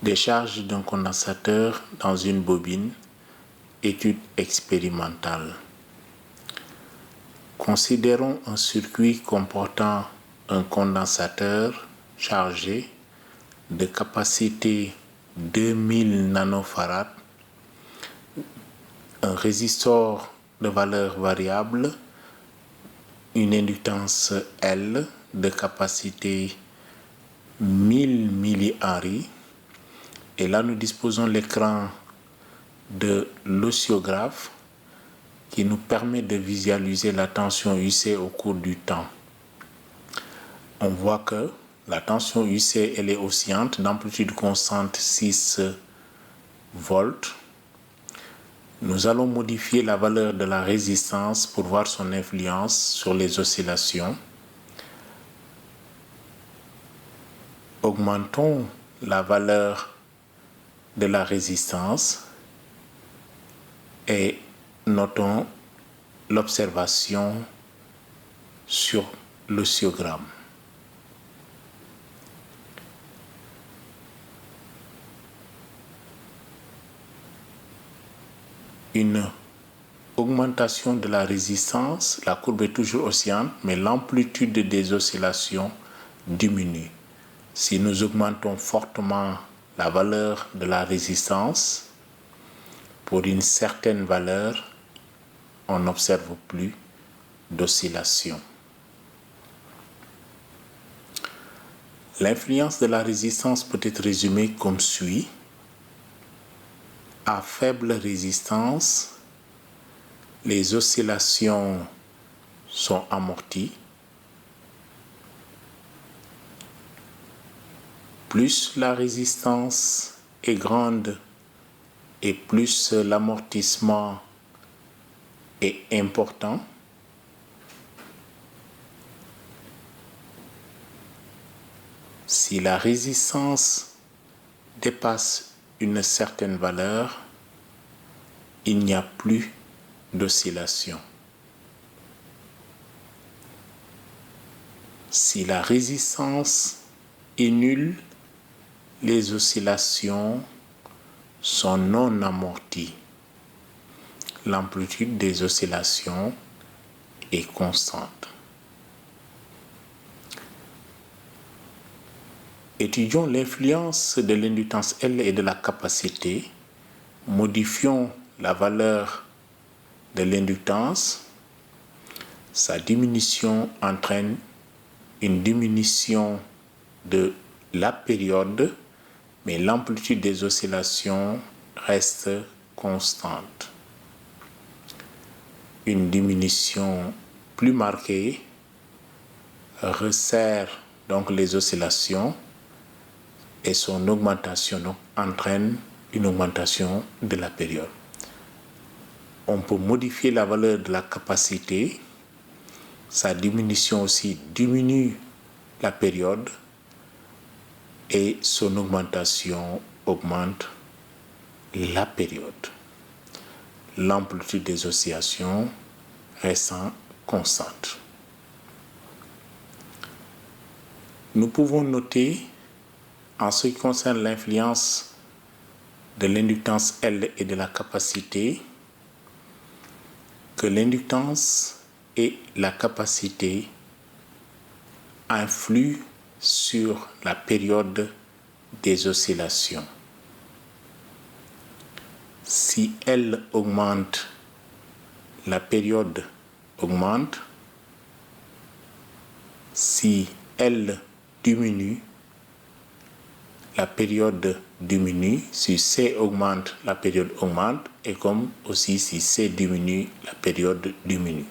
Décharge d'un condensateur dans une bobine. Étude expérimentale. Considérons un circuit comportant un condensateur chargé de capacité 2000 nanofarads, un résistor de valeur variable, une inductance L de capacité 1000 millihenry. Et là, nous disposons de l'écran de l'oscillographe qui nous permet de visualiser la tension UC au cours du temps. On voit que la tension UC elle est oscillante d'amplitude constante 6 volts. Nous allons modifier la valeur de la résistance pour voir son influence sur les oscillations. Augmentons la valeur de la résistance et notons l'observation sur l'oscillogramme. Une augmentation de la résistance, la courbe est toujours oscillante, mais l'amplitude des oscillations diminue. Si nous augmentons fortement la valeur de la résistance, pour une certaine valeur, on n'observe plus d'oscillation. L'influence de la résistance peut être résumée comme suit. À faible résistance, les oscillations sont amorties. Plus la résistance est grande et plus l'amortissement est important. Si la résistance dépasse une certaine valeur, il n'y a plus d'oscillation. Si la résistance est nulle, les oscillations sont non amorties. L'amplitude des oscillations est constante. Étudions l'influence de l'inductance L et de la capacité. Modifions la valeur de l'inductance. Sa diminution entraîne une diminution de la période, mais l'amplitude des oscillations reste constante. Une diminution plus marquée resserre donc les oscillations et son augmentation donc, entraîne une augmentation de la période. On peut modifier la valeur de la capacité. Sa diminution aussi diminue la période et son augmentation augmente la période. L'amplitude des oscillations restant constante. Nous pouvons noter, en ce qui concerne l'influence de l'inductance L et de la capacité, que l'inductance et la capacité influent sur la période des oscillations. Si L augmente, la période augmente. Si L diminue, la période diminue. Si C augmente, la période augmente. Et comme aussi si C diminue, la période diminue.